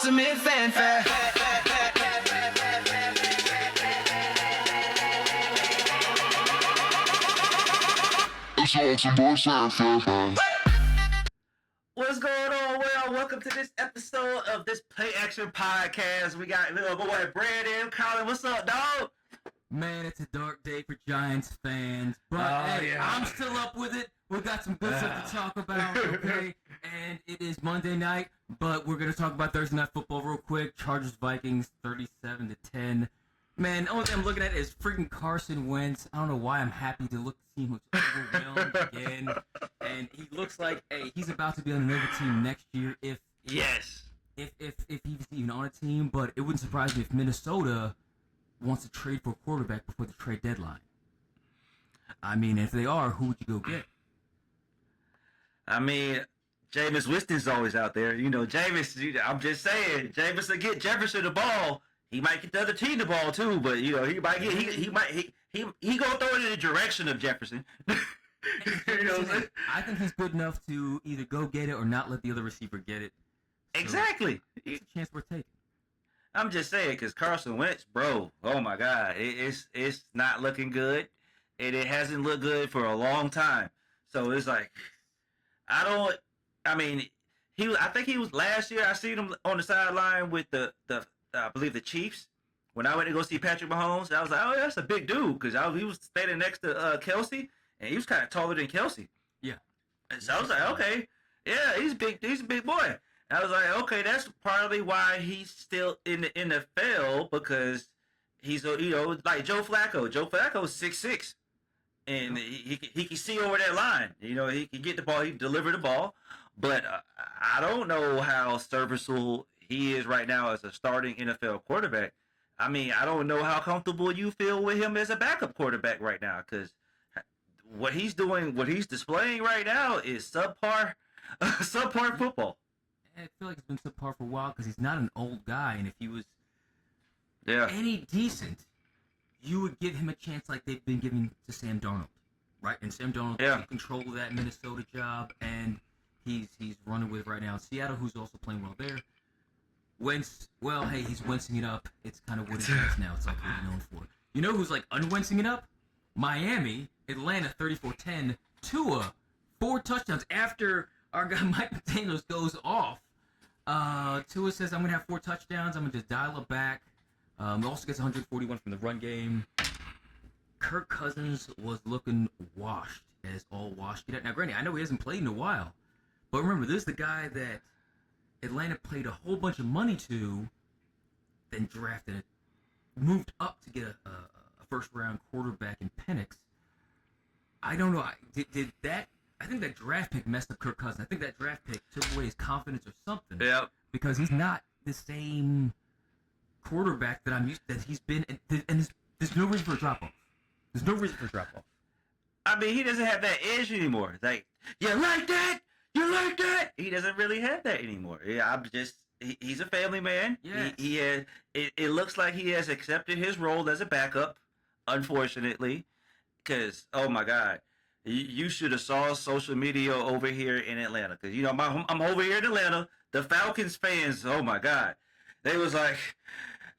ultimate fanfare. It's ultimate fanfare. What's going on, well? Welcome to this episode of this Play Action Podcast. We got little boy Brandon, Colin. What's up, dog? Man, it's a dark day for Giants fans, but hey, yeah. I'm still up with it. We got some good stuff to talk about, okay? And it is Monday night, but we're gonna talk about Thursday Night Football real quick. Chargers Vikings 37-10. Man, the only thing I'm looking at is freaking Carson Wentz. I don't know why I'm happy to see him overwhelmed again, and he looks like he's about to be on another team next year if Yes. he's even on a team. But it wouldn't surprise me if Minnesota wants to trade for a quarterback before the trade deadline. I mean, if they are, who would you go get? I mean, Jameis Winston's always out there. You know, Jameis, I'm just saying, Jameis will get Jefferson the ball. He might get the other team the ball too, but you know, he might get he gonna throw it in the direction of Jefferson. You know what I'm saying? I think he's good enough to either go get it or not let the other receiver get it. So, Exactly. it's a chance we're taking. I'm just saying, because Carson Wentz, bro, oh my God, it's not looking good, and it hasn't looked good for a long time. So it's like, I think he was last year. I seen him on the sideline with the I believe the Chiefs. When I went to go see Patrick Mahomes, I was like, oh, that's a big dude, because he was standing next to Kelsey, and he was kind of taller than Kelsey. Yeah. And so I was like, okay, yeah, he's big. He's a big boy. I was like, okay, that's partly why he's still in the NFL, because he's like Joe Flacco. Joe Flacco's 6'6", and he can see over that line. You know, he can get the ball, he can deliver the ball, but I don't know how serviceable he is right now as a starting NFL quarterback. I mean, I don't know how comfortable you feel with him as a backup quarterback right now, because what he's doing, what he's displaying right now is subpar football. I feel like it's been subpar for a while because he's not an old guy, and if he was Yeah. any decent, you would give him a chance like they've been giving to Sam Darnold, right? And Sam Darnold Yeah. took control of that Minnesota job, and he's running with it right now in Seattle, who's also playing well there. Wentz, well, hey, he's wincing it up. It's kind of what he does now. It's like what he's known for. You know who's like unwincing it up? Miami, Atlanta, 34-10. Tua, 4 touchdowns after our guy Mike McDaniels goes off. Tua says, I'm going to have 4 touchdowns. I'm going to just dial it back. He also gets 141 from the run game. Kirk Cousins was looking washed, as all washed. Now, granted, I know he hasn't played in a while, but remember, this is the guy that Atlanta paid a whole bunch of money to, then drafted it, moved up to get a first-round quarterback in Penix. I don't know. Did that... I think that draft pick messed up Kirk Cousins. I think that draft pick took away his confidence or something. Yep. Because he's not the same quarterback that I'm used to, that he's been, and there's no reason for a drop-off. There's no reason for a drop-off. I mean, he doesn't have that edge anymore. It's like, you like that? You like that? He doesn't really have that anymore. Yeah, he's a family man. Yes. He has, it looks like he has accepted his role as a backup, unfortunately, because, oh my God, you should have saw social media over here in Atlanta, because, you know, I'm over here in Atlanta. The Falcons fans, oh my God, they was like,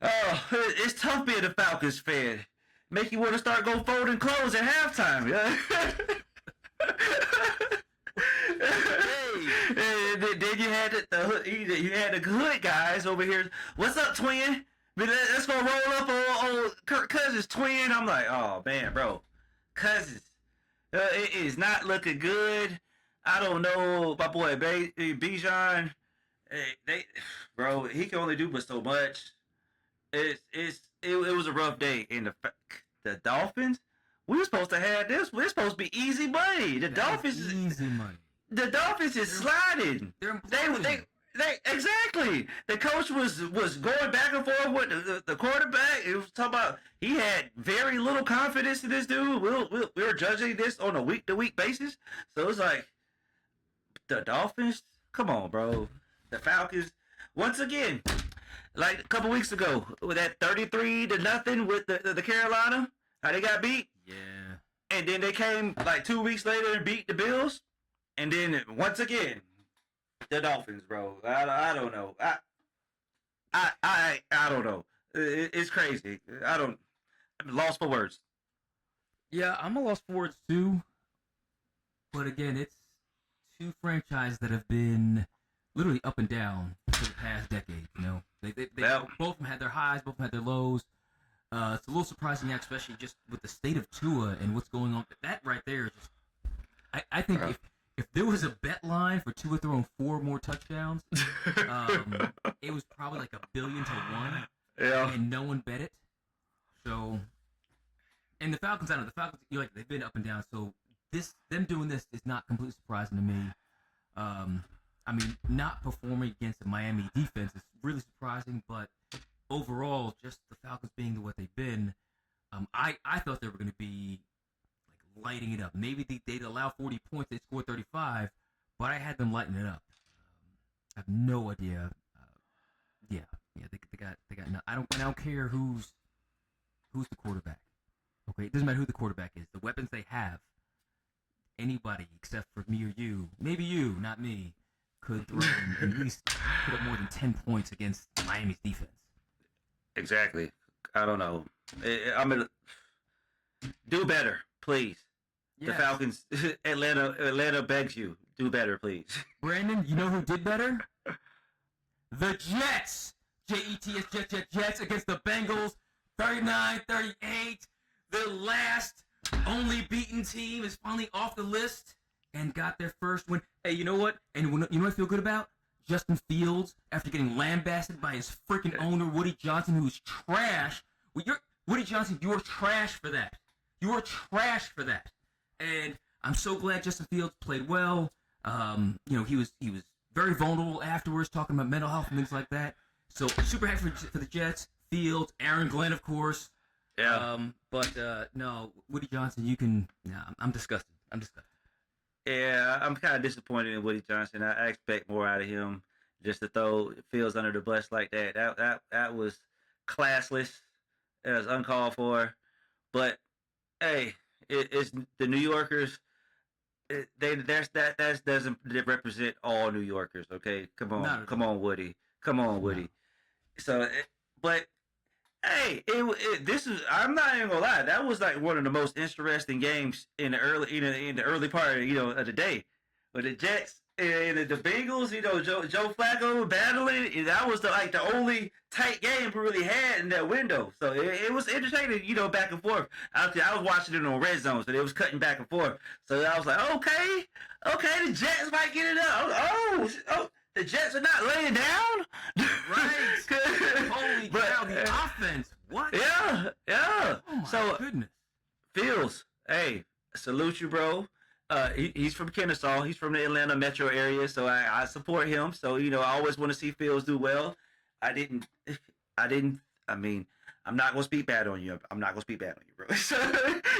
oh, it's tough being a Falcons fan. Make you want to start go folding clothes at halftime. And then you had the hood guys over here. What's up, twin? Let's go roll up on Kirk Cousins, twin. I'm like, oh man, bro, Cousins. It is not looking good. I don't know, my boy Bijan. Bro, he can only do but so much. It was a rough day. And the Dolphins, we were supposed to have this. We're supposed to be easy money. The Dolphins is easy money. The Dolphins is sliding. They exactly. The coach was going back and forth with the quarterback. It was talking about he had very little confidence in this dude. We were judging this on a week-to-week basis. So it's like the Dolphins. Come on, bro. The Falcons. Once again, like a couple weeks ago, with that 33-0 with the Carolina, how they got beat. Yeah. And then they came like 2 weeks later and beat the Bills. And then once again, the Dolphins, bro. I don't know. I don't know. It's crazy. I'm lost for words. Yeah, I'm a loss for words too. But again, it's two franchises that have been literally up and down for the past decade. You know, they Well, both of them had their highs, both of them had their lows. It's a little surprising, especially just with the state of Tua and what's going on. That right there is just. I think if there was a bet line for Tua throwing 4 more touchdowns, it was probably like $1 billion to 1. yeah. And no one bet it. So, and the Falcons, I don't know, the Falcons, you're like, they've been up and down. So them doing this is not completely surprising to me. I mean, not performing against the Miami defense is really surprising, but overall, just the Falcons being what they've been, I thought they were going to be like lighting it up. Maybe they'd allow 40 points, they'd score 35, but I had them lighting it up. I have no idea. Yeah, they got. I don't care who's the quarterback. Okay, it doesn't matter who the quarterback is. The weapons they have, anybody except for me or you, maybe you, not me, could throw and at least put up more than 10 points against Miami's defense. Exactly. I don't know. I'm gonna do better, please. The Yes. Falcons, Atlanta begs you, do better, please. Brandon, you know who did better? The Jets! Jets, Jets against the Bengals, 39-38. The last only beaten team is finally off the list and got their first win. Hey, you know what? And you know what I feel good about? Justin Fields, after getting lambasted by his freaking owner, Woody Johnson, who's trash. Woody Johnson, you are trash for that. You are trash for that. And I'm so glad Justin Fields played well. You know, he was very vulnerable afterwards, talking about mental health and things like that. So super happy for the Jets, Fields, Aaron Glenn, of course. Yeah. But no, Woody Johnson, you can. No, I'm disgusted. I'm disgusted. Yeah, I'm kind of disappointed in Woody Johnson. I expect more out of him. Just to throw Fields under the bus like that. That was classless. It was uncalled for. But hey, it's the New Yorkers. That doesn't represent all New Yorkers. Okay, come on, Woody. Come on, Woody. No. So, but hey, this is. I'm not even gonna lie. That was like one of the most interesting games in the early part of the day. With the Jets and the Bengals, Joe Flacco battling. That was the only tight game we really had in that window. So it was entertaining, back and forth. I was watching it on Red Zone, so it was cutting back and forth. So I was like, okay, the Jets might get it up. Oh. The Jets are not laying down? Right. Holy cow, the offense. What? Yeah. Oh, my goodness. Fields, hey, salute you, bro. He's from Kennesaw. He's from the Atlanta metro area, so I support him. So, I always want to see Fields do well. I mean, I'm not going to speak bad on you. Bro. So,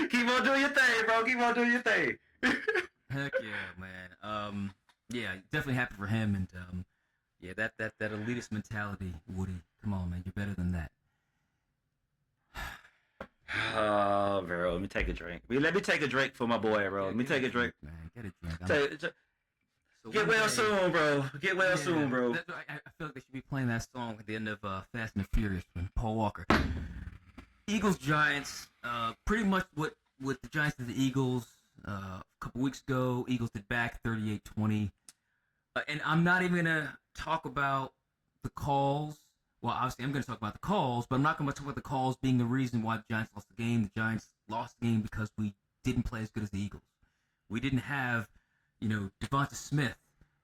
keep on doing your thing, bro. Keep on doing your thing. Heck yeah, man. Yeah, definitely happy for him, and yeah, that elitist mentality, Woody. Come on, man, you're better than that. Oh, bro, let me take a drink. Let me take a drink for my boy, bro. Let me take a drink. Man, get a drink. So get well soon, bro. Get well soon, bro. I feel like they should be playing that song at the end of Fast and the Furious from Paul Walker. Eagles Giants, pretty much what the Giants did the Eagles. A couple weeks ago, Eagles did back 38-20. And I'm not even going to talk about the calls. Well, obviously, I'm going to talk about the calls, but I'm not going to talk about the calls being the reason why the Giants lost the game. The Giants lost the game because we didn't play as good as the Eagles. We didn't have, Devonta Smith,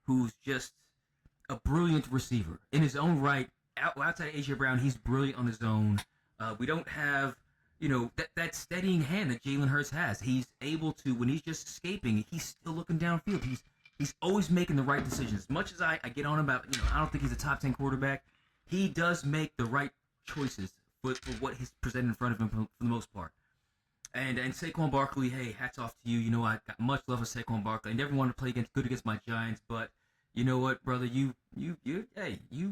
who's just a brilliant receiver. In his own right, outside of A.J. Brown, he's brilliant on his own. We don't have that steadying hand that Jalen Hurts has. He's able to, when he's just escaping, he's still looking downfield. He's always making the right decisions. As much as I get on about, I don't think he's a top 10 quarterback, he does make the right choices for what he's presented in front of him for the most part. And Saquon Barkley, hey, hats off to you. I got much love for Saquon Barkley. I never wanted to play good against my Giants, but you know what, brother? You're Saquon.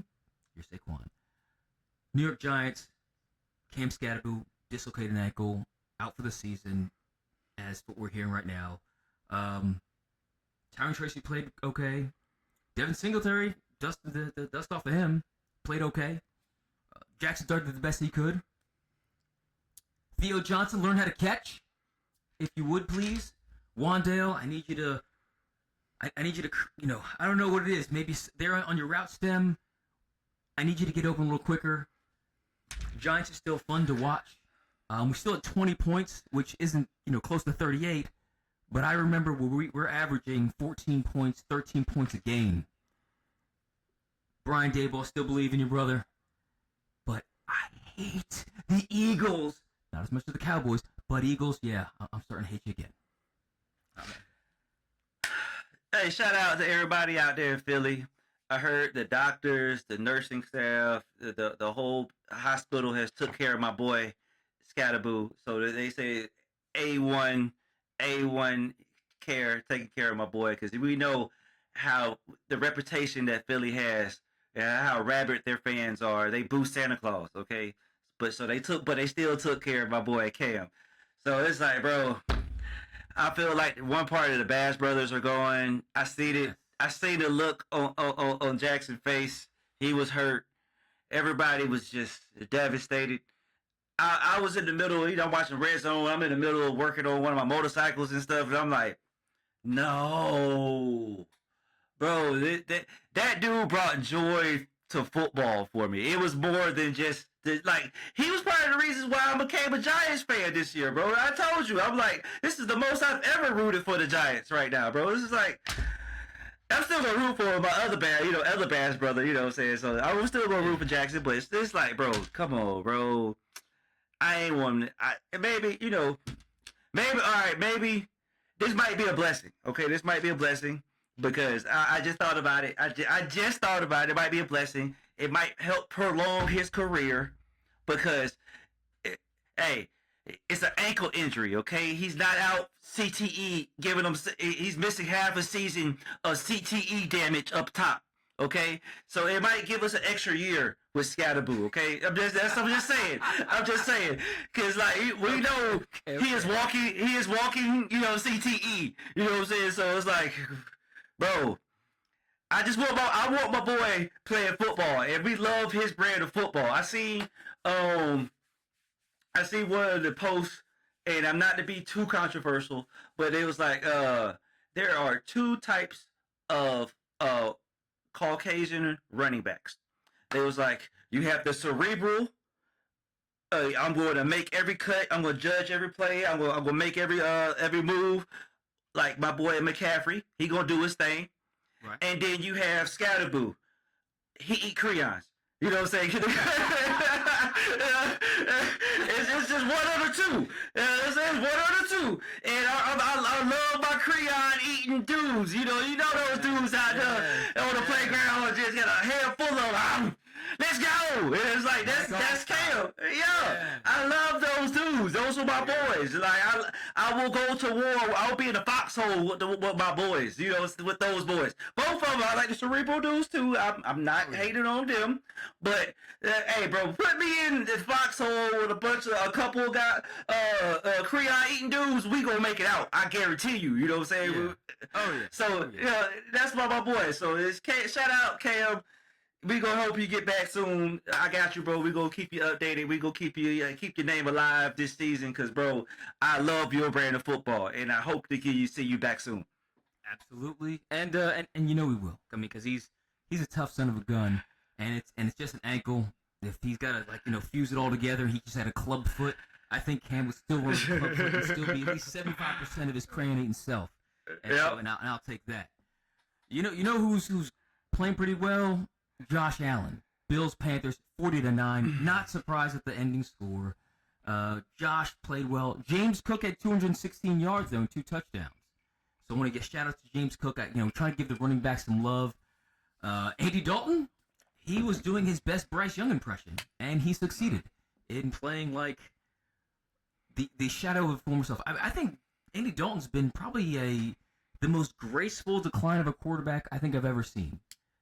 New York Giants, Cam Scatterboo, dislocated ankle, out for the season, as what we're hearing right now. Tyron Tracy played okay. Devin Singletary, the dust off of him, played okay. Jackson Dart did the best he could. Theo Johnson, learn how to catch, if you would, please. Wandale, I need you to, I don't know what it is. Maybe they're on your route stem. I need you to get open a little quicker. Giants are still fun to watch. We're still at 20 points, which isn't, close to 38. But I remember we're averaging 14 points, 13 points a game. Brian Daboll, still believe in you, brother. But I hate the Eagles. Not as much as the Cowboys, but Eagles, yeah, I'm starting to hate you again. Hey, shout out to everybody out there in Philly. I heard the doctors, the nursing staff, the whole hospital has took care of my boy Scatterboo. So they say A1 care, taking care of my boy, because we know how the reputation that Philly has and how rabid their fans are. They boo Santa Claus, okay? But they still took care of my boy Cam. So it's like, bro, I feel like one part of the Bass brothers are going. I seen the look on Jackson's face. He was hurt. Everybody was just devastated. I was in the middle, I'm watching Red Zone. I'm in the middle of working on one of my motorcycles and stuff, and I'm like, no, bro, that dude brought joy to football for me. It was more than just he was part of the reasons why I became a Giants fan this year, bro. I told you, I'm like, this is the most I've ever rooted for the Giants right now, bro. This is like, I'm still gonna root for my other Bass brother, you know what I'm saying? So I'm still gonna root for Jackson, but it's like, bro, come on, bro. I ain't one. Maybe this might be a blessing. Okay, this might be a blessing because I just thought about it. I just thought about it. It might be a blessing. It might help prolong his career because, it's an ankle injury. Okay, he's not out CTE, giving him. He's missing half a season of CTE damage up top. Okay, so it might give us an extra year with Scatterboo. Okay, I'm just saying, because we know he is walking, CTE. You know what I'm saying? So it's like, bro, I want my boy playing football, and we love his brand of football. I see one of the posts, and I'm not to be too controversial, but it was like, there are two types of Caucasian running backs. It was like, you have the cerebral. I'm going to make every cut. I'm going to judge every play. I'm going to make every move. Like my boy McCaffrey, he going to do his thing. Right. And then you have Scatterboo. He eat crayons. You know what I'm saying? It's just one of the two. It's one of the two. And I love my crayon eating dudes. You know those dudes out there on the playground just got a handful of them. Let's go. And it's like, that's Cam. Yeah. I love those dudes. Those are my boys. Like, I will go to war. I'll be in the foxhole with my boys, with those boys. Both of them, I like the cerebral dudes too. I'm not hating on them. But, hey, bro, put me in the foxhole with a couple of guys, crayon eating dudes, we gonna make it out. I guarantee you. You know what I'm saying? Yeah. Oh, yeah. So, that's my boy. So, shout out, Cam. We gonna hope you get back soon. I got you, bro. We gonna keep you updated. We gonna keep your name alive this season, cause, bro, I love your brand of football, and I hope to see you back soon. Absolutely, and we will. I mean, cause he's a tough son of a gun, and it's just an ankle. If he's got to fuse it all together, and he just had a club foot, I think Cam would still run the club foot and still be at least 75% of his crayon-eating self. And so, and I'll take that. You know who's playing pretty well? Josh Allen, Bills, Panthers, 40-9. Not surprised at the ending score. Josh played well. James Cook had 216 yards, though, and 2 touchdowns. So I want to get shout-outs to James Cook. Trying to give the running back some love. Andy Dalton, he was doing his best Bryce Young impression, and he succeeded in playing like the shadow of former self. I think Andy Dalton's been probably the most graceful decline of a quarterback I think I've ever seen.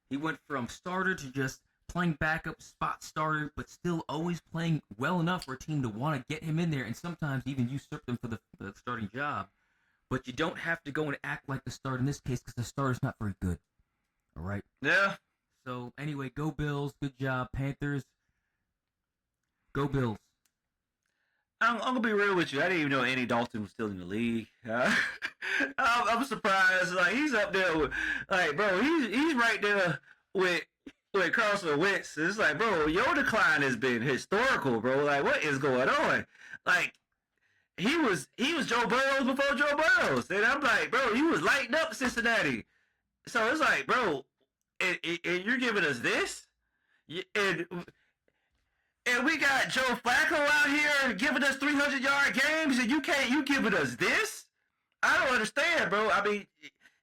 He went from starter to just playing backup, spot starter, but still always playing well enough for a team to want to get him in there and sometimes even usurp them for the starting job. But you don't have to go and act like the start in this case because the starter's not very good. All right? Yeah. So, anyway, go Bills. Good job. Panthers, Go Bills. I'm gonna be real with you. I didn't even know Andy Dalton was still in the league. I'm surprised. Like he's up there with, like, bro, he's right there with Carson Wentz. It's like, bro, your decline has been historical, bro. Like, what is going on? Like, he was Joe Burrow before Joe Burrow, and I'm like, bro, he was lighting up Cincinnati. So it's like, bro, and you're giving us this, and we got Joe Flacco out here giving us 300-yard games, and you giving us this? I don't understand, bro. I mean,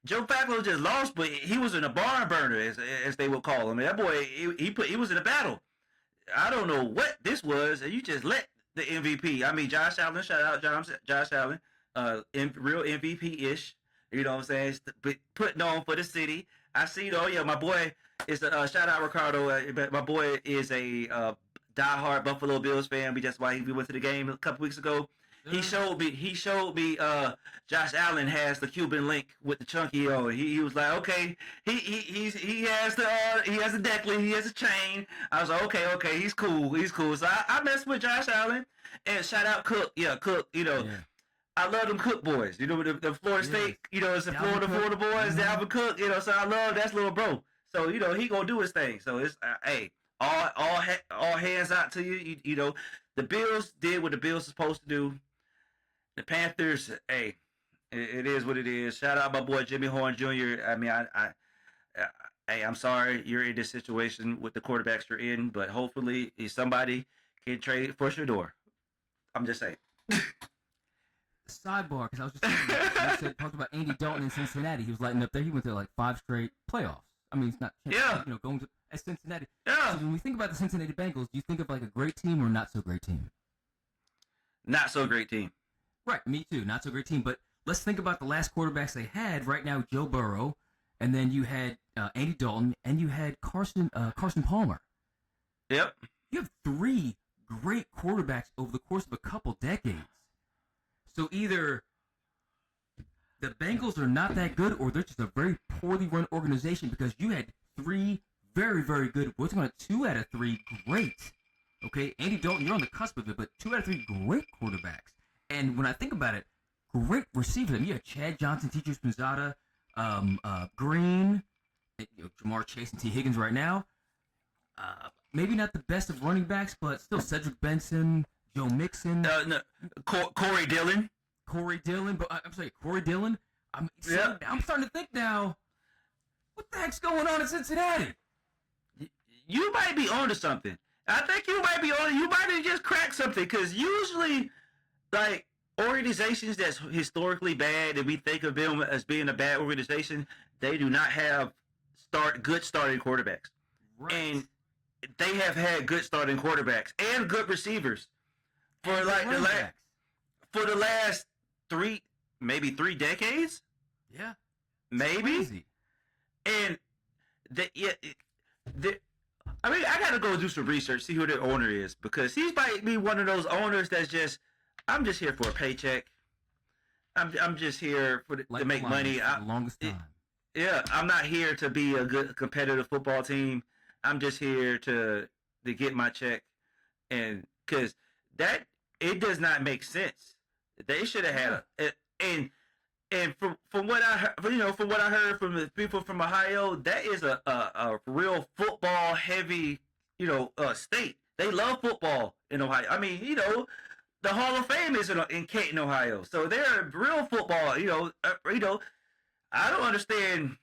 Joe Flacco just lost, but he was in a barn burner, as they would call him. And that boy, he was in a battle. I don't know what this was, and you just let the MVP. I mean, Josh Allen, shout out Josh Allen, real MVP-ish. You know what I'm saying? Putting on for the city. I see, though, yeah, my boy is a shout out Ricardo. My boy is a diehard Buffalo Bills fan. We went to the game a couple weeks ago. He showed me Josh Allen has the Cuban link with the chunky on. He was like, okay, he has the necklace, he has a chain. I was like, okay, he's cool. So I messed with Josh Allen, and shout out Cook. Yeah, Cook, Yeah. I love them Cook boys. The Florida State, it's the Florida boys, Dalvin Cook, so I love that little bro. So, he gonna do his thing. So it's hey, all hands out to you. The Bills did what the Bills are supposed to do. The Panthers, hey, it is what it is. Shout out my boy Jimmy Horn Jr. I mean, I'm sorry you're in this situation with the quarterbacks you're in, but hopefully somebody can trade for Shador. I'm just saying. Sidebar, because I was just thinking, talked about Andy Dalton in Cincinnati. He was lighting up there. He went to like 5 straight playoffs. I mean, it's not going to at Cincinnati. Yeah. So when we think about the Cincinnati Bengals, do you think of like a great team or not so great team? Not so great team. Right, me too. Not so great team. But let's think about the last quarterbacks they had. Right now, Joe Burrow, and then you had Andy Dalton, and you had Carson Palmer. Yep. You have 3 great quarterbacks over the course of a couple decades. So either the Bengals are not that good, or they're just a very poorly run organization, because you had 3 very, very good. We're talking about 2 out of 3 great. Okay, Andy Dalton, you're on the cusp of it, but 2 out of 3 great quarterbacks. And when I think about it, great receivers. I mean, you have Chad Johnson, T.J. Spinzata, Green, Jamar Chase, and T. Higgins right now. Maybe not the best of running backs, but still Cedric Benson, Joe Mixon. No. Corey Dillon. But I'm sorry, Corey Dillon. I'm starting to think now, what the heck's going on in Cincinnati? You might be onto something. I think you might have just cracked something, because usually, like, organizations that's historically bad, and we think of them as being a bad organization, they do not have good starting quarterbacks. Right. And they have had good starting quarterbacks and good receivers for the last 3 decades. Yeah. Maybe. Crazy. And I mean, I gotta go do some research, see who the owner is, because he might be one of those owners that's just, I'm just here for a paycheck. I'm just here to make money. For the longest time. I'm not here to be a good competitive football team. I'm just here to get my check, and because it does not make sense. They should have had and from what I heard from the people from Ohio, that is a real football heavy state. They love football in Ohio. I mean, the Hall of Fame is in Canton, Ohio, so they're real football. I don't understand.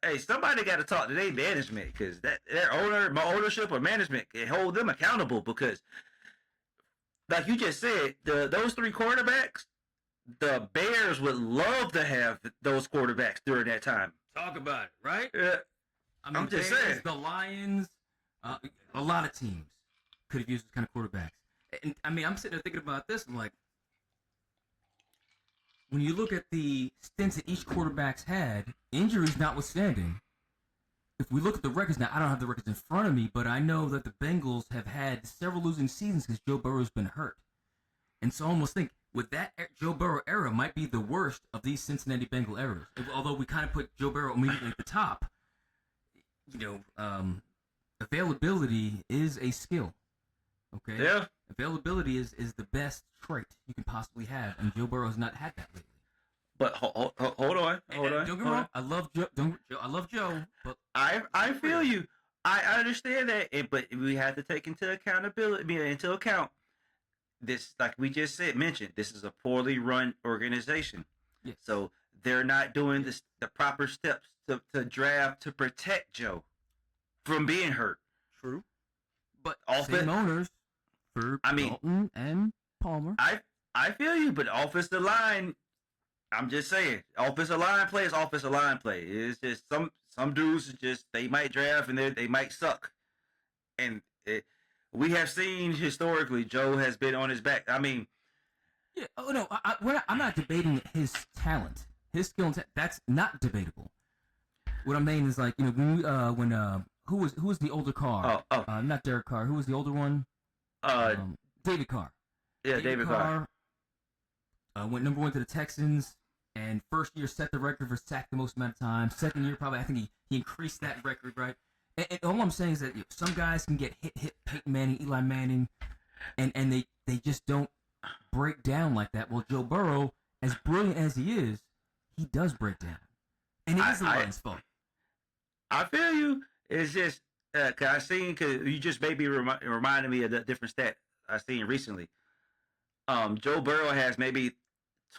Hey, somebody got to talk to their management, because their ownership or management can hold them accountable, because, like you just said, those 3 quarterbacks, the Bears would love to have those quarterbacks during that time. Talk about it, right? I mean, I'm just Bears, saying. The Lions, a lot of teams could have used this kind of quarterbacks. And I mean, I'm sitting there thinking about this. I'm like, when you look at the stints that each quarterback's had, injuries notwithstanding, if we look at the records now, I don't have the records in front of me, but I know that the Bengals have had several losing seasons because Joe Burrow's been hurt. And so I almost think with that Joe Burrow era might be the worst of these Cincinnati Bengal eras. Although we kind of put Joe Burrow immediately at the top, availability is a skill. Okay. Yeah. Availability is the best trait you can possibly have, and Joe Burrow has not had that lately. But hold on. Don't get me wrong. I love Joe. I love Joe, but I feel you. I understand that, but we have to take into account this, like we just mentioned. This is a poorly run organization, yes. So they're not doing the proper steps to draft to protect Joe from being hurt. True, but same owners for Dalton and Palmer. I feel you, but offensive line. I'm just saying, offensive line play is offensive line play. It's just some dudes just they might draft and they might suck, and we have seen historically Joe has been on his back. I mean, yeah. Oh no, I'm not debating his talent, his skill. That's not debatable. What I mean is like when who was the older Carr? Not Derek Carr. Who was the older one? David Carr. Yeah, David Carr. Went number 1 to the Texans, and first year set the record for sack the most amount of time. Second year, probably I think he increased that record, right? And all I'm saying is that some guys can get hit Peyton Manning, Eli Manning, and they just don't break down like that. Well, Joe Burrow, as brilliant as he is, he does break down, and it is the line's fault. I feel you. It's just because you just maybe reminded me of the different stat I seen recently. Joe Burrow has maybe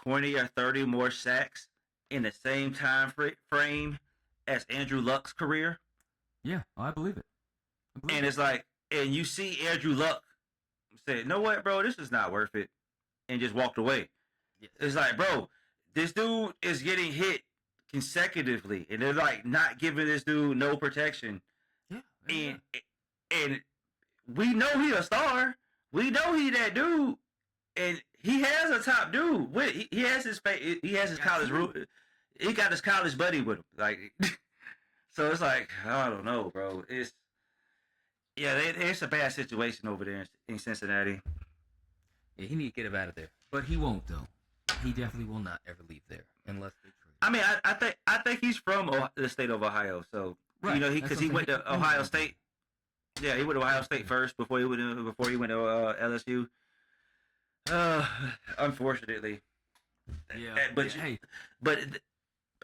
20 or 30 more sacks in the same time frame as Andrew Luck's career. Yeah, I believe it. It's like, and you see Andrew Luck say, "You know what, bro? This is not worth it," and just walked away. Yes. It's like, bro, this dude is getting hit consecutively, and they're like not giving this dude no protection. Yeah. And we know he a star. We know he that dude. And he has a top dude. He has his college root. He got his college buddy with him. Like, so it's like I don't know, bro. It's a bad situation over there in Cincinnati. Yeah, he need to get him out of there, but he won't though. He definitely will not ever leave there unless they trade. I mean, I think he's from the state of Ohio, so right. Because he went to Ohio State. Yeah, he went to Ohio State first before he went to LSU. Unfortunately. Yeah.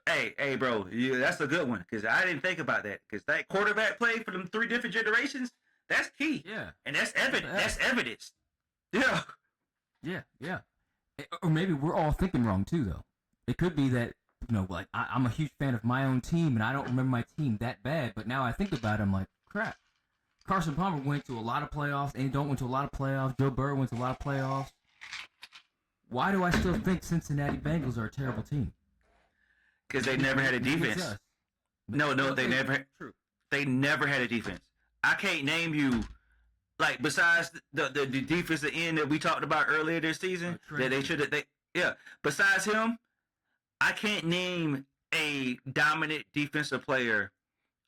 Hey, bro, that's a good one because I didn't think about that because that quarterback play for them 3 different generations, that's key. Yeah. And that's evidence. Yeah. Yeah. Or maybe we're all thinking wrong too, though. It could be that like I'm a huge fan of my own team and I don't remember my team that bad, but now I think about it, I'm like, crap. Carson Palmer went to a lot of playoffs. Andy Dalton went to a lot of playoffs. Joe Burrow went to a lot of playoffs. Why do I still think Cincinnati Bengals are a terrible team? Because they never had a defense. No, they never. True. They never had a defense. I can't name you, like besides the defensive end that we talked about earlier this season that they should have. Besides him, I can't name a dominant defensive player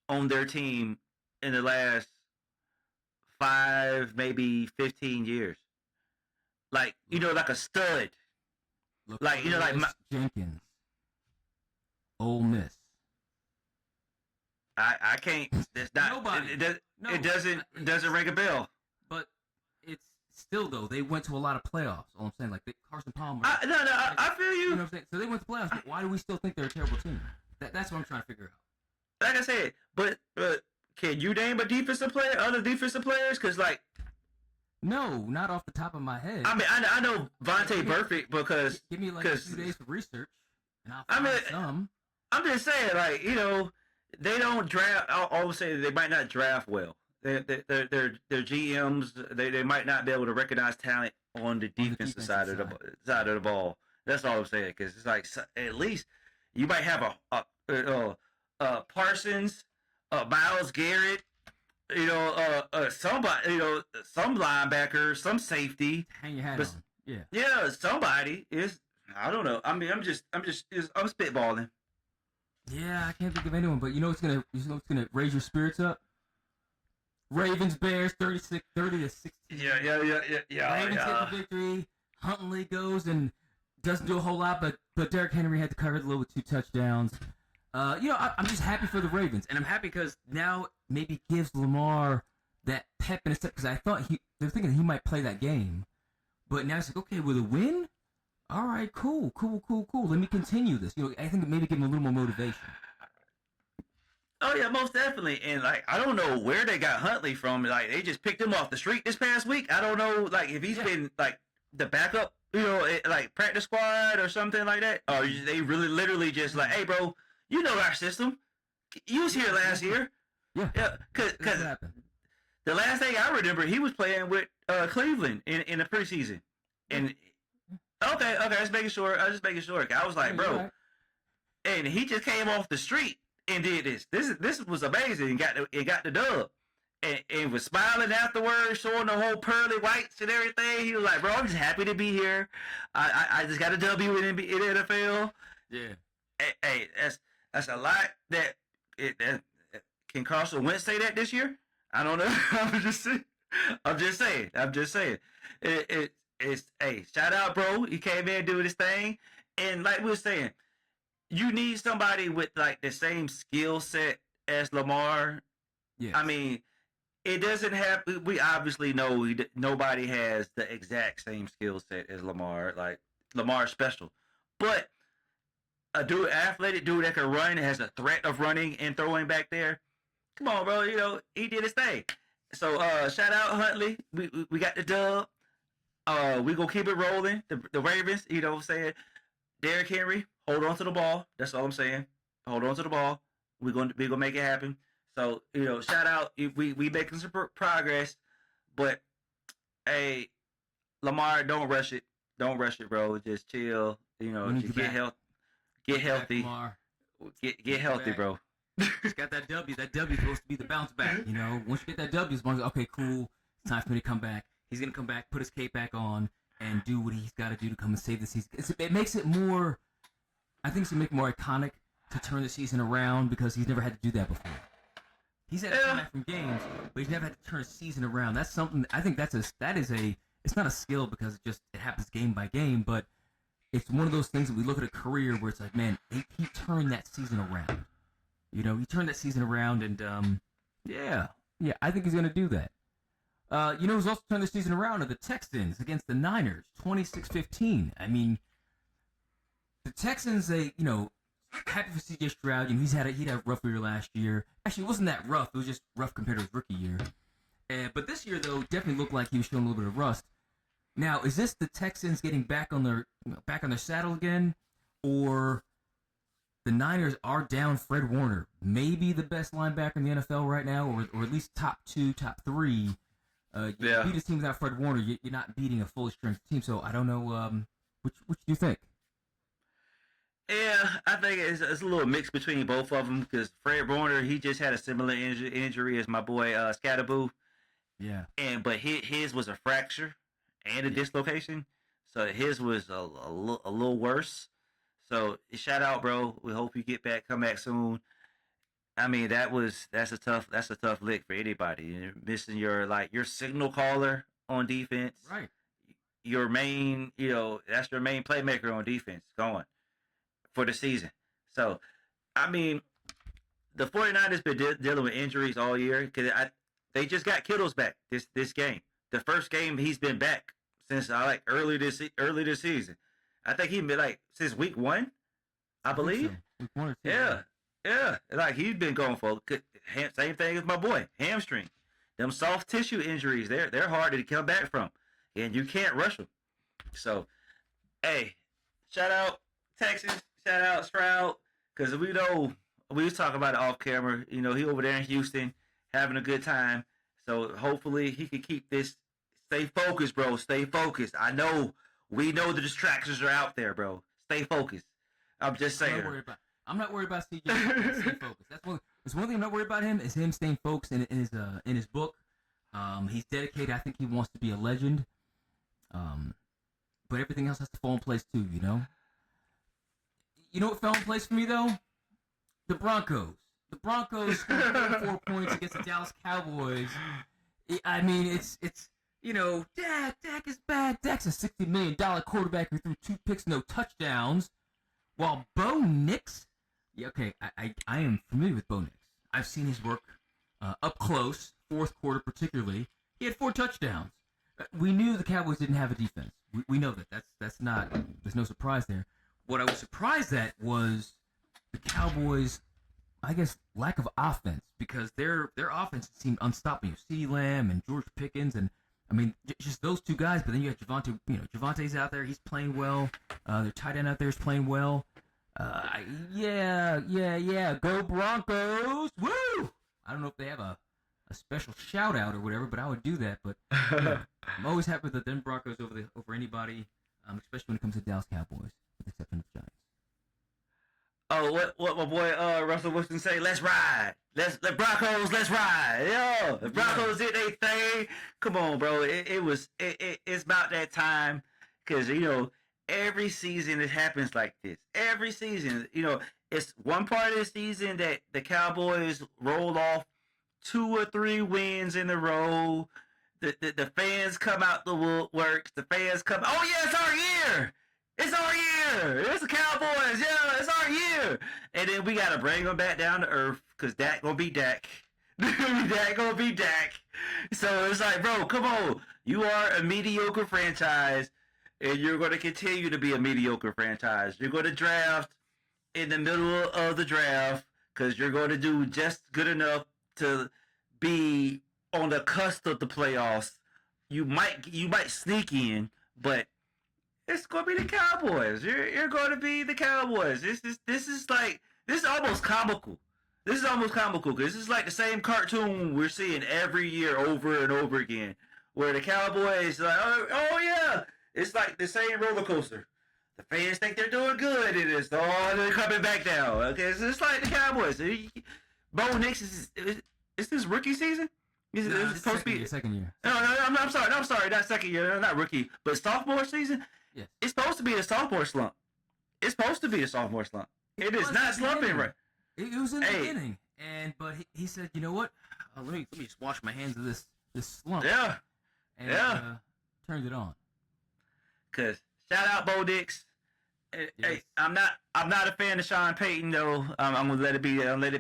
on their team in the last 5, maybe 15 years. Like, like a stud. Like, like Jenkins. Ole Miss. I can't. It's not. Nobody. It doesn't ring a bell. But it's still though they went to a lot of playoffs. All I'm saying, like Carson Palmer. I feel you. You know what I'm saying? So they went to playoffs. But why do we still think they're a terrible team? That's what I'm trying to figure out. Like I said, but can you name a defensive player, other defensive players? Because like. No, not off the top of my head. I mean, I know Vontae Burfict because give me like a few days for research, and I'll find some. I'm just saying, like they don't draft. I'll say they might not draft well. They're GMs. They might not be able to recognize talent on the defensive side of the ball. That's all I'm saying. Because it's like at least you might have a Parsons, Myles Garrett. Somebody, some linebacker, some safety. Hang your hat on. Yeah. Yeah, somebody is. I don't know. I mean, I'm spitballing. Yeah, I can't think of anyone, but what's gonna raise your spirits up? Ravens Bears 30 to 16. Yeah. Ravens get the victory. Huntley goes and doesn't do a whole lot, but Derrick Henry had to cover the little with 2 touchdowns. I'm just happy for the Ravens, and I'm happy because now maybe gives Lamar that pep in his step because I thought they're thinking he might play that game, but now it's like, okay, with a win, all right, cool. Let me continue this. I think it maybe give him a little more motivation. Oh yeah, most definitely. And like, I don't know where they got Huntley from. Like, they just picked him off the street this past week. I don't know, like, if he's been like the backup, like practice squad or something like that, or they really literally just like, hey, bro, you know our system. You was here last year. Yeah. Cause the last thing I remember, he was playing with Cleveland in the preseason. And okay, I was just making sure. I was like, bro, and he just came off the street and did this. This was amazing. And got the dub, and was smiling afterwards, showing the whole pearly whites and everything. He was like, "Bro, I'm just happy to be here. I just got a W in the NFL." Yeah. Hey, that's a lot that can Carson Wentz say that this year? I don't know. I'm just saying. It's hey, shout out, bro. He came in doing his thing, and like we were saying, you need somebody with like the same skill set as Lamar. Yes. I mean, it doesn't have. We obviously know nobody has the exact same skill set as Lamar. Like, Lamar's special, but a athletic dude that can run, has a threat of running and throwing back there. Come on, bro. He did his thing. So shout out Huntley. We got the dub. We gonna keep it rolling. The Ravens, what I'm saying. Derrick Henry, hold on to the ball. That's all I'm saying. Hold on to the ball. We gonna make it happen. So shout out. We making some progress, but hey, Lamar, don't rush it. Don't rush it, bro. Just chill. Just get healthy. Get healthy. Get healthy, bro. Just got that W. That W is supposed to be the bounce back. Once you get that W, it's okay, cool. It's time for me to come back. He's gonna come back, put his cape back on, and do what he's got to do to come and save the season. It makes it more. I think it's gonna make it more iconic to turn the season around because he's never had to do that before. He's had to come back from games, but he's never had to turn a season around. That's something. I think that is a. It's not a skill because it happens game by game, but it's one of those things that we look at a career where it's like, man, he turned that season around. He turned that season around, and yeah, I think he's gonna do that. Who's also turned the season around are the Texans against the Niners, 26-15. I mean, the Texans, happy for C.J. Stroud. He'd had a rough year last year. Actually, it wasn't that rough. It was just rough compared to his rookie year. But this year, though, definitely looked like he was showing a little bit of rust. Now, is this the Texans getting back on their saddle again, or the Niners are down Fred Warner, maybe the best linebacker in the NFL right now, or at least top 2, top 3? You beat a team without Fred Warner, you're not beating a fully strength team. So I don't know. Which do you think? Yeah, I think it's a little mix between both of them because Fred Warner, he just had a similar injury as my boy Scatterboo. Yeah. But his was a fracture and a dislocation, so his was a little worse. So shout out, bro. We hope you come back soon. I mean, that's a tough lick for anybody. You're missing your signal caller on defense. Right. Your main, that's your main playmaker on defense going for the season. So, I mean, the 49ers been dealing with injuries all year because they just got Kittles back this game. The first game he's been back since early this season. I think he's been since week 1, I believe. So. Week 1 or 2. Yeah. He's been going for same thing as my boy, hamstring. Them soft tissue injuries, they're hard to come back from, and you can't rush them. So, hey, shout out Texas, shout out Stroud, because we know we was talking about it off camera. He over there in Houston having a good time. So hopefully he can keep this. Stay focused, bro. Stay focused. We know the distractions are out there, bro. Stay focused. I'm just saying. I'm not worried about CJ. Stay focused. That's one thing I'm not worried about him is him staying focused in his book. He's dedicated. I think he wants to be a legend. But everything else has to fall in place too. You know what fell in place for me though? The Broncos. The Broncos scored 44 points against the Dallas Cowboys. I mean, it's Dak is bad. Dak's a $60 million quarterback who threw 2 picks, no touchdowns. While Bo Nix, I am familiar with Bo Nix. I've seen his work up close, fourth quarter particularly, he had 4 touchdowns. We knew the Cowboys didn't have a defense. We know that. That's not. There's no surprise there. What I was surprised at was the Cowboys, I guess, lack of offense, because their offense seemed unstoppable. CeeDee Lamb and George Pickens, and I mean just those 2 guys. But then you have Javonte. Javonte's out there. He's playing well. Their tight end out there is playing well. Yeah. Go Broncos! Woo! I don't know if they have a special shout out or whatever, but I would do that. But yeah, I'm always happy with the Denver Broncos over anybody, especially when it comes to Dallas Cowboys, with the exception of the Giants. Oh, what my boy Russell Wilson say? Let's ride. Let's ride. Yo, the Broncos did their thing. Come on, bro. It's about that time, because every season it happens like this. Every season, it's one part of the season that the Cowboys roll off 2 or 3 wins in a row. The fans come out the woodworks. The fans come. Oh yeah, it's our year. It's our year. It's the Cowboys. Yeah, it's our year. And then we gotta bring them back down to earth, because Dak gonna be Dak. Dak gonna be Dak. So it's like, bro, come on. You are a mediocre franchise, and you're gonna continue to be a mediocre franchise. You're gonna draft in the middle of the draft, because you're going to do just good enough to be on the cusp of the playoffs. You might sneak in, but it's going to be the Cowboys. You're going to be the Cowboys. This is almost comical. This is almost comical, because this is like the same cartoon we're seeing every year over and over again, where the Cowboys like, oh yeah, it's like the same roller coaster. The fans think they're doing good, and they're coming back down. Okay, it's just like the Cowboys. Bo Nix is this rookie season? Is it supposed to be second year? No, I'm sorry, not second year, not rookie, but sophomore season. Yes. It's supposed to be a sophomore slump. It is not slumping right. It was in the beginning, but he said, you know what? Let me just wash my hands of this slump. Yeah. And turned it on. Cause shout out Bo Nix. Yes. Hey, I'm not a fan of Sean Payton though. I'm gonna let it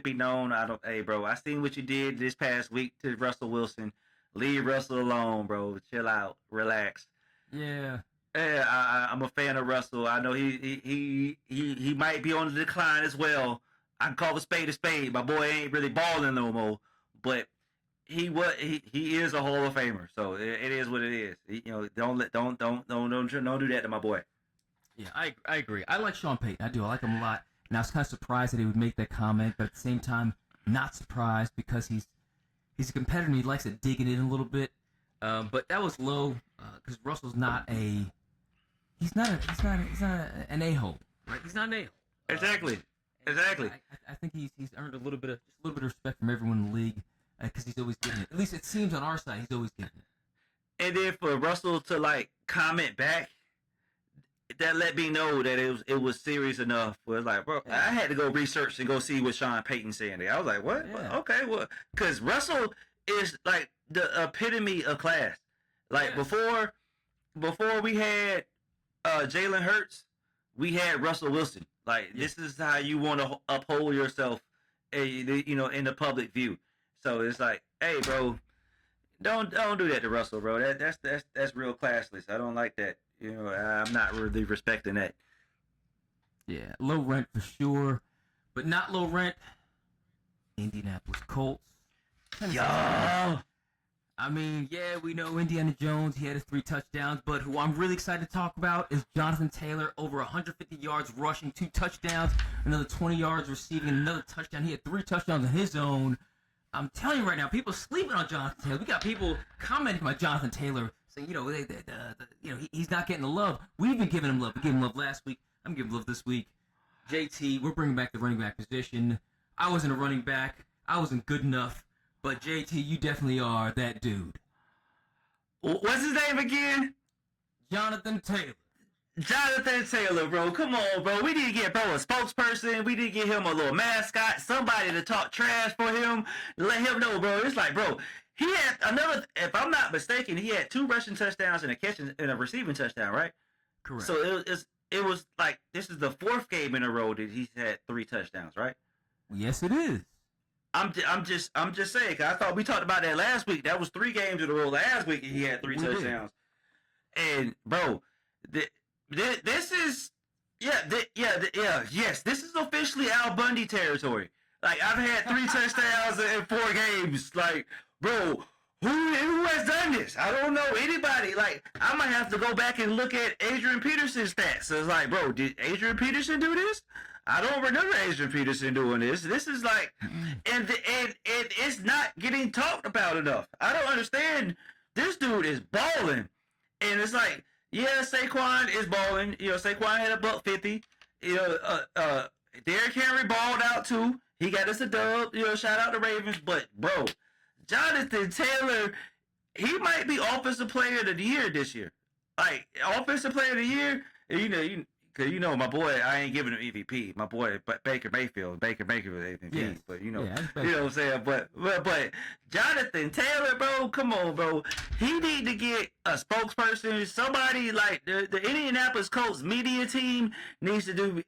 be known. Hey bro, I seen what you did this past week to Russell Wilson. Leave Russell alone, bro. Chill out, relax. Yeah. Yeah, I'm a fan of Russell. I know he might be on the decline as well. I can call a spade a spade. My boy ain't really balling no more, but he is a Hall of Famer. So it is what it is. Don't do that to my boy. Yeah, I agree. I like Sean Payton. I do. I like him a lot. And I was kind of surprised that he would make that comment, but at the same time, not surprised, because he's a competitor and he likes to dig it in a little bit. But that was low, because Russell's not an a-hole, right? He's not an a-hole. Exactly. I think he's earned a little bit of respect from everyone in the league, because he's always getting it. At least it seems on our side, he's always getting it. And then for Russell to comment back, that let me know that it was serious enough. Where it's like, bro, I had to go research and go see what Sean Payton's saying there. I was like, what? Yeah. Okay, well, because Russell is like the epitome of class. Like before we had Jalen Hurts, we had Russell Wilson. Like this is how you want to uphold yourself, in the public view. So it's like, hey, bro, don't do that to Russell, bro. That's real classless. I don't like that. I'm not really respecting that. Yeah, low rent for sure, but not low rent. Indianapolis Colts. Yo. I mean, yeah, we know Indiana Jones. He had his 3 touchdowns, but who I'm really excited to talk about is Jonathan Taylor. Over 150 yards rushing, 2 touchdowns, another 20 yards receiving, another touchdown. He had 3 touchdowns of his own. I'm telling you right now, people sleeping on Jonathan Taylor. We got people commenting about Jonathan Taylor, saying, he's not getting the love. We've been giving him love. We gave him love last week. I'm giving love this week. JT, we're bringing back the running back position. I wasn't a running back. I wasn't good enough. But JT, you definitely are that dude. What's his name again? Jonathan Taylor. Jonathan Taylor, bro. Come on, bro. We need to get a spokesperson. We need to get him a little mascot, somebody to talk trash for him. Let him know, bro. It's like, bro, he had another. If I'm not mistaken, he had 2 rushing touchdowns and a receiving touchdown, right? Correct. So it was like this is the 4th game in a row that he's had 3 touchdowns, right? Yes, it is. I'm just saying. 'Cause I thought we talked about that last week. That was 3 games in a row last week, and he had 3 touchdowns. And bro, this is yes, this is officially Al Bundy territory. Like I've had 3 touchdowns in 4 games. Like, bro, who has done this? I don't know anybody. Like I might have to go back and look at Adrian Peterson's stats. So it's like, bro, did Adrian Peterson do this? I don't remember Adrian Peterson doing this. This is like, and it's not getting talked about enough. I don't understand. This dude is balling, and it's like, yeah, Saquon is balling. You know, Saquon had a $150. You know, Derrick Henry balled out too. He got us a dub. You know, shout out to Ravens. But bro, Jonathan Taylor, he might be Offensive Player of the Year this year. Like Offensive Player of the Year, Cause my boy, I ain't giving him MVP. My boy, Baker Mayfield was MVP. Yes. But you know what I'm saying. But Jonathan Taylor, bro, come on, bro. He need to get a spokesperson. Somebody like the Indianapolis Colts media team needs to do.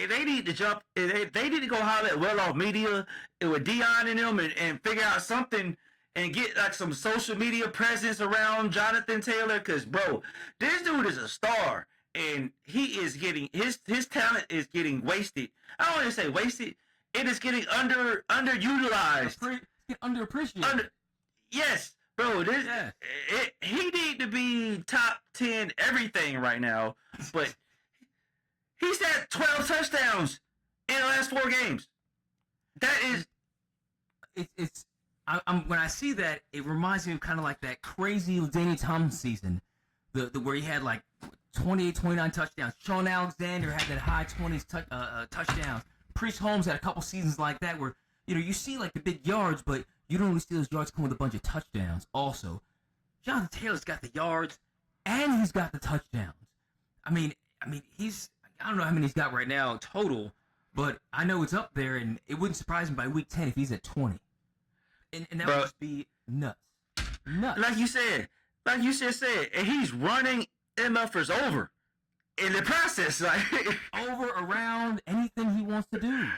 They need to jump. They need to go holler at Well Off Media with Dion and them and figure out something. And get like some social media presence around Jonathan Taylor, cause bro, this dude is a star. And he is getting his talent is getting wasted. I don't want to say wasted. It is getting underutilized. Underappreciated. Yes, bro. He need to be top 10 everything right now. But he's had 12 touchdowns in the last 4 games. That is. When I see that, it reminds me of kind of like that crazy Danny Thomas season, the where he had like 28, 29 touchdowns. Sean Alexander had that high 20s touchdowns. Priest Holmes had a couple seasons like that where, you see like the big yards, but you don't really see those yards come with a bunch of touchdowns also. Jonathan Taylor's got the yards and he's got the touchdowns. I mean, I don't know how many he's got right now total, but I know it's up there, and it wouldn't surprise me by week 10 if he's at 20. And that would just be nuts. Like you said, and he's running MFers over in the process, like over, around, anything he wants to do.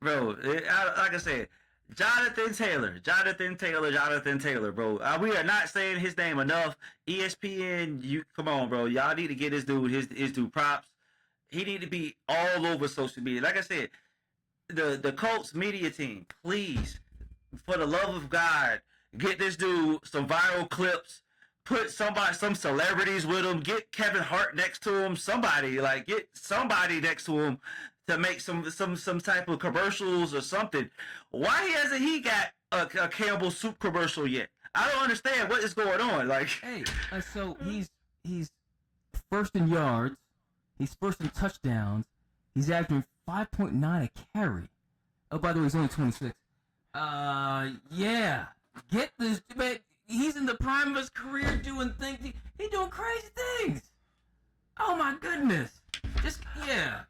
Bro, like I said, Jonathan Taylor, bro. We are not saying his name enough. ESPN, come on, bro. Y'all need to get this dude his due props. He need to be all over social media. Like I said, the Colts media team, please, for the love of God, get this dude some viral clips. Put some celebrities with him. Get Kevin Hart next to him. Get somebody next to him to make some type of commercials or something. Why hasn't he got a Campbell soup commercial yet? I don't understand what is going on. Like, hey, so he's first in yards. He's first in touchdowns. He's averaging 5.9 a carry. Oh, by the way, he's only 26. Yeah. Get this, man. He's in the prime of his career doing things. He's doing crazy things. Oh my goodness!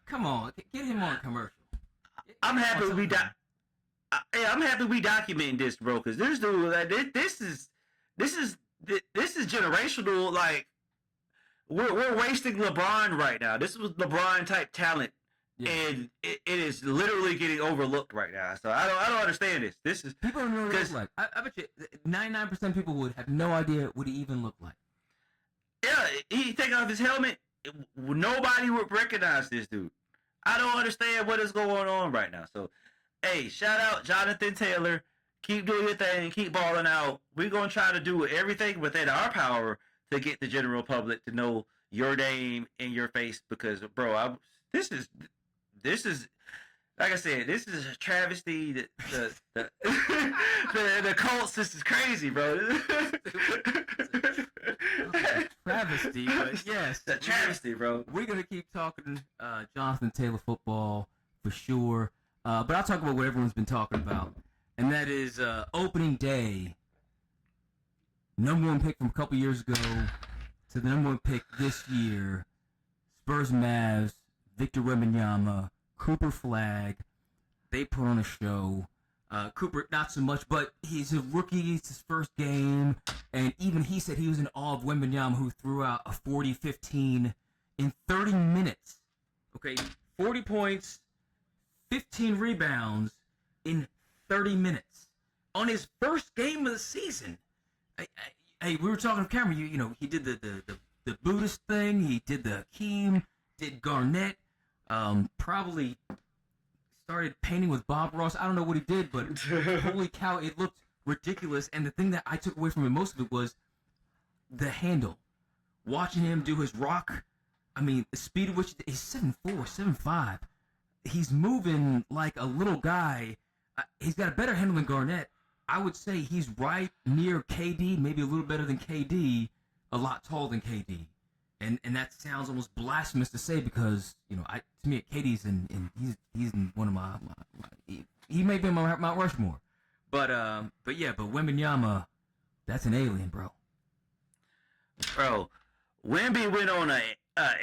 Come on, get him on a commercial. I'm happy we documenting this, bro. Because this dude, like, this is generational. Like, we're wasting LeBron right now. This was LeBron type talent, and it is literally getting overlooked right now. So I don't understand this. This is people don't know what he looks like. I bet you 99% of people would have no idea what he even looked like. Yeah, he take off his helmet. Nobody would recognize this dude. I don't understand what is going on right now. So, hey, shout out Jonathan Taylor. Keep doing your thing. Keep balling out. We're gonna try to do everything within our power to get the general public to know your name and your face. Because, bro, this is like I said, this is a travesty. The Colts, this is crazy, bro. Travesty, but yes, a travesty, bro. We're gonna keep talking Jonathan Taylor football for sure, but I'll talk about what everyone's been talking about, and that is opening day. Number 1 pick from a couple years ago to the number 1 pick this year. Spurs Mavs, Victor Wembanyama, Cooper Flagg. They put on a show. Cooper, not so much, but he's a rookie. It's his first game. And even he said he was in awe of Wembanyama, who threw out a 40-15 in 30 minutes. Okay, 40 points, 15 rebounds in 30 minutes on his first game of the season. Hey, we were talking to camera. You know, he did the Buddhist thing. He did the Hakeem. Did Garnett. Probably started painting with Bob Ross. I don't know what he did, but holy cow, it looked ridiculous. And the thing that I took away from it, most of it, was the handle. Watching him do his rock. I mean, the speed at which he's 7'4", 7'5". He's moving like a little guy. He's got a better handle than Garnett. I would say he's right near KD, maybe a little better than KD, a lot taller than KD. And that sounds almost blasphemous to say because, you know, to me, KD's he's in one of my he may be in my Mount Rushmore. But Wembanyama, that's an alien, bro. Bro, Wemby went on a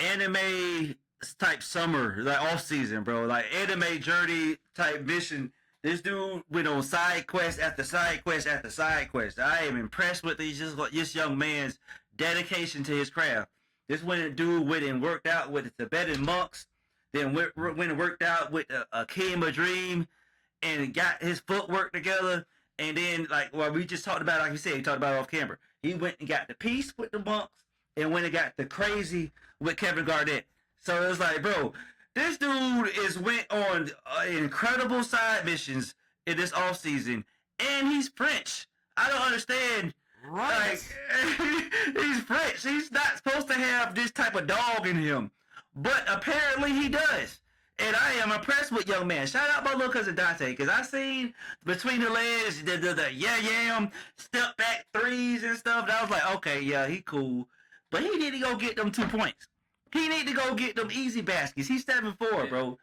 anime type summer, like off season, bro. Like anime journey type mission. This dude went on side quest after side quest after side quest. I am impressed with this young man's dedication to his craft. This dude went and worked out with the Tibetan monks, then went and worked out with Akeem a Dream, and got his footwork together. And then, like, well, we just talked about, like you said, he talked about it off camera. He went and got the peace with the monks, and went and got the crazy with Kevin Garnett. So it's like, bro, this dude went on incredible side missions in this offseason, and he's French. I don't understand. Right. Like, he's French. He's not supposed to have this type of dog in him, but apparently he does. And I am impressed with young man. Shout out my little cousin Dante, because I seen between the legs the yam step back threes and stuff. And I was like, okay, yeah, he cool, but he need to go get them 2 points. He need to go get them easy baskets. He's 7'4", bro.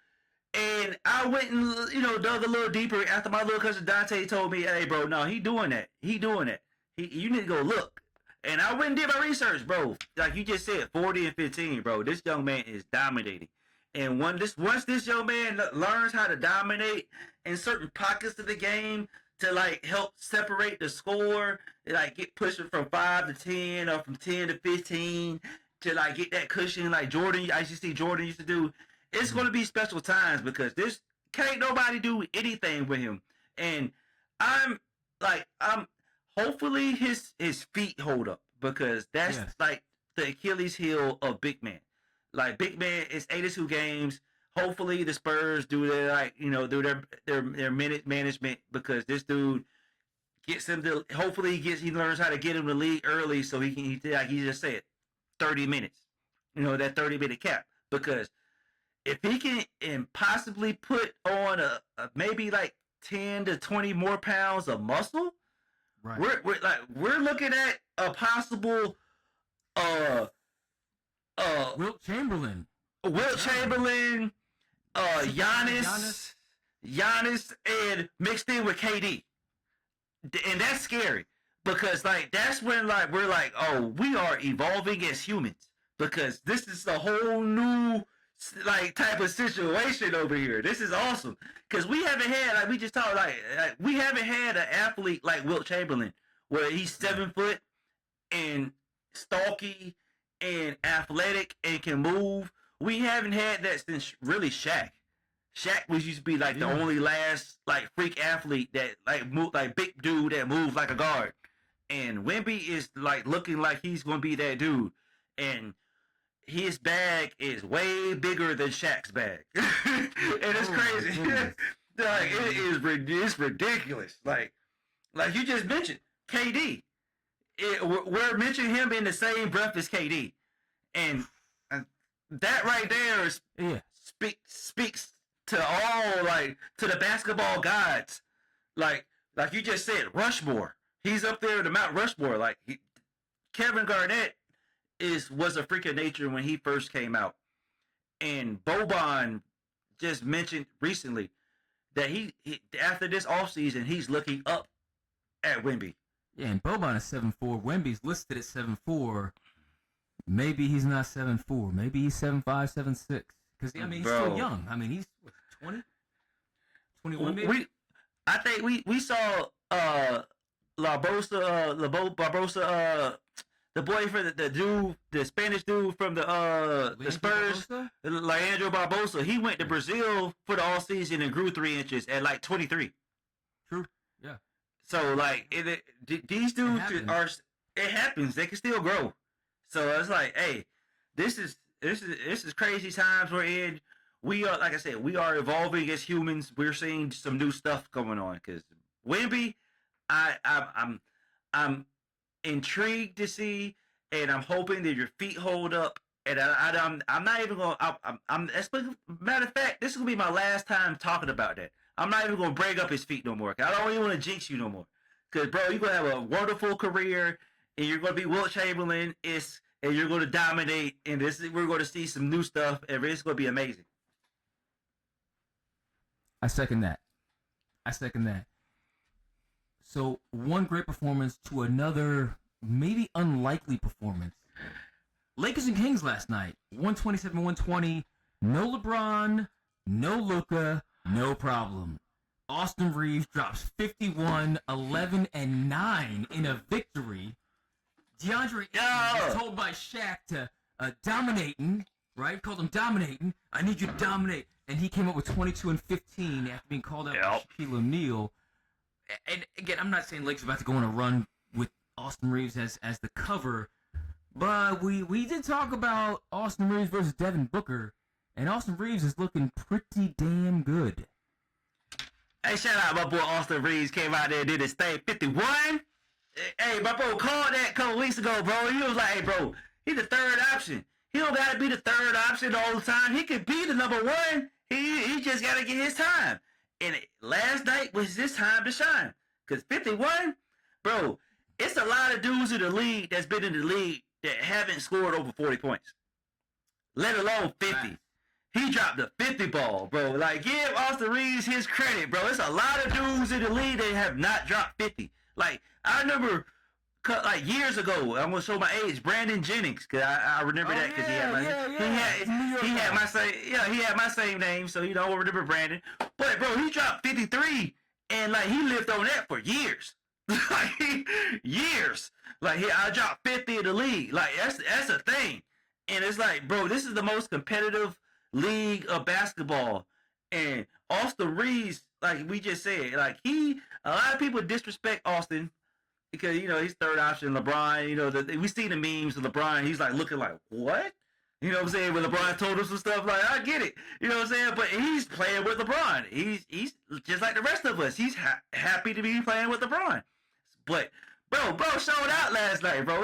And I went and, you know, dug a little deeper after my little cousin Dante told me, hey, bro, no, he doing that. You need to go look. And I went and did my research, bro. Like you just said, 40 and 15, bro. This young man is dominating. And once this young man learns how to dominate in certain pockets of the game to, like, help separate the score, like get pushing from 5 to 10 or from 10 to 15 to, like, get that cushion like Jordan, I used to see Jordan used to do, it's going to be special times because this can't nobody do anything with him. And I'm hopefully his feet hold up because that's like the Achilles heel of big man. Like big man is 82 games. Hopefully the Spurs do their, like, you know, do their minute management because this dude gets him to, hopefully he learns how to get him to league early so he like he just said 30 minutes. You know, that 30-minute cap, because if he can possibly put on a maybe like 10 to 20 more pounds of muscle, right? We're looking at a possible Wilt Chamberlain, Giannis, and mixed in with KD, and that's scary because like that's when like we're like, oh, we are evolving as humans because this is a whole new like type of situation over here. This is awesome because we haven't had, like we just talked, like we haven't had an athlete like Wilt Chamberlain where he's 7 foot and stalky and athletic and can move. We haven't had that since really Shaq. Shaq used to be like the only last like freak athlete that like move, like big dude that moves like a guard. And Wemby is like looking like he's gonna be that dude. And his bag is way bigger than Shaq's bag. And it's crazy. Like it's ridiculous. Like you just mentioned, KD. We're mentioning him in the same breath as KD, and that right there is speaks to all, like, to the basketball gods, like you just said, Rushmore. He's up there in the Mount Rushmore. Like Kevin Garnett was a freak of nature when he first came out, and Boban just mentioned recently that he after this offseason he's looking up at Wemby. Yeah, and Boban is 7'4". Wemby's listed at 7'4". Maybe he's not 7'4". Maybe he's 7'5", 7'6". Because I mean, he's still young. I mean, he's 20, 21 maybe. I think we saw Barbosa, the boy for the Spanish dude from the Spurs, Leandro Barbosa. He went to Brazil for the all season and grew 3 inches at like 23. So like these dudes are. It happens. They can still grow. So it's like, hey, this is crazy times we're in. We are, like I said, we are evolving as humans. We're seeing some new stuff going on. Because Wemby, I'm intrigued to see, and I'm hoping that your feet hold up. And I'm not even going. Matter of fact, this is gonna be my last time talking about that. I'm not even gonna break up his feet no more. I don't even want to jinx you no more. Cause bro, you're gonna have a wonderful career, and you're gonna be Wilt Chamberlain. And you're gonna dominate. And we're gonna see some new stuff, and it's gonna be amazing. I second that. So one great performance to another maybe unlikely performance. Lakers and Kings last night, 127-120. No LeBron, no Luka, no problem. Austin Reeves drops 51, 11, and 9 in a victory. DeAndre Ayton was told by Shaq to dominating, right? Called him dominating. I need you to dominate. And he came up with 22 and 15 after being called out by Shaquille O'Neal. And again, I'm not saying Lakers are about to go on a run with Austin Reeves as the cover, but we did talk about Austin Reeves versus Devin Booker, and Austin Reeves is looking pretty damn good. Hey, shout out my boy Austin Reeves, came out there and did his thing. 51. Hey, my bro called that a couple weeks ago, bro. He was like, hey, bro, he's the third option. He don't got to be the third option all the time. He could be the number one. He just got to get his time. And last night was his time to shine. Because 51, bro, it's a lot of dudes in the league that's been in the league that haven't scored over 40 points. Let alone 50. Right. He dropped the 50 ball, bro. Like, give Austin Reeves his credit, bro. It's a lot of dudes in the league that have not dropped 50. Like, I remember, like, years ago, I'm going to show my age, Brandon Jennings, because I remember that because he had my same name, so, you know, I remember Brandon. But, bro, he dropped 53, and, like, he lived on that for years. Like, years. Like, I dropped 50 in the league. Like, that's a thing. And it's like, bro, this is the most competitive league of basketball. And Austin Reeves, like we just said, like a lot of people disrespect Austin because, you know, he's third option. LeBron, you know, we see the memes of LeBron. He's like looking like, what? You know what I'm saying? When LeBron told us some stuff, like, I get it. You know what I'm saying? But he's playing with LeBron. He's just like the rest of us. He's happy to be playing with LeBron. But bro showed out last night, bro.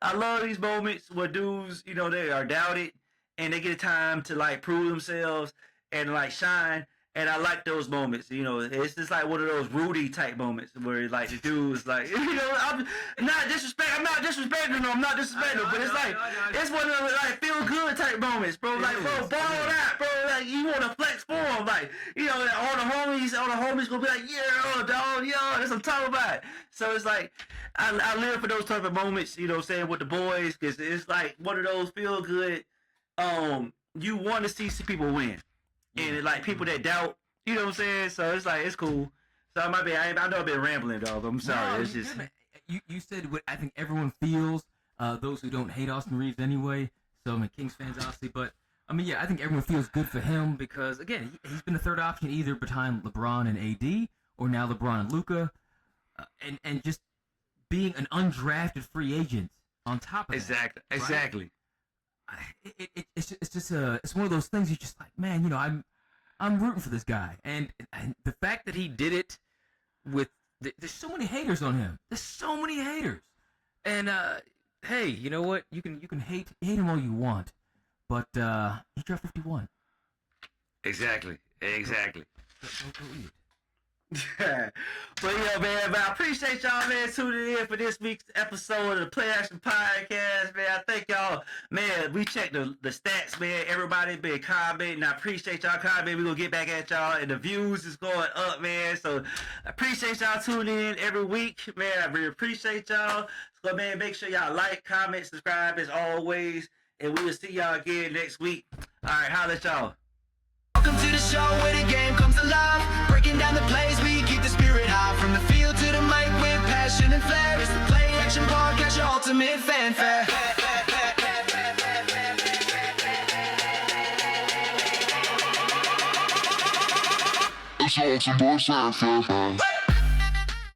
I love these moments where dudes, you know, they are doubted and they get time to like prove themselves and like shine. And I like those moments, you know. It's just like one of those Rudy type moments where like the dude's like, you know, I'm not disrespecting him, but it's like it's one of those like feel good type moments, bro. Like, bro, ball out, bro. Like you want to flex for him, like, you know, all the homies gonna be like, yeah, dog, yo, that's what I'm talking about. So it's like I live for those type of moments, you know, saying with the boys, because it's like one of those feel good. You want to see some people win. And like people that doubt, you know what I'm saying? So it's like, it's cool. So I know I've been rambling, dog. I'm sorry. No, it's just you said what I think everyone feels. Those who don't hate Austin Reeves anyway. So I mean, Kings fans obviously, but I mean, yeah, I think everyone feels good for him because again, he's been a third option either behind LeBron and AD or now LeBron and Luka, and just being an undrafted free agent on top of exactly. Right? It's one of those things you're just like, man, you know, I'm rooting for this guy, and the fact that he did it with there's so many haters on him. There's so many haters, and hey, you know what? You can hate him all you want, but he dropped 51. Exactly. Go eat. But yeah, man, I appreciate y'all, man, tuning in for this week's episode of the Play Action Podcast, man. I thank y'all, man. We checked the stats, man. Everybody been commenting. I appreciate y'all commenting. We're gonna get back at y'all, and the views is going up, man. So I appreciate y'all tuning in every week, man. I really appreciate y'all. So, man, make sure y'all like, comment, subscribe as always, and we will see y'all again next week. All right, holla at y'all. Welcome to the show where the game comes alive. Breaking down the plays, we keep the spirit high. From the field to the mic with passion and flair. It's the Play Action Podcast, your ultimate fanfare. It's all some more fanfare.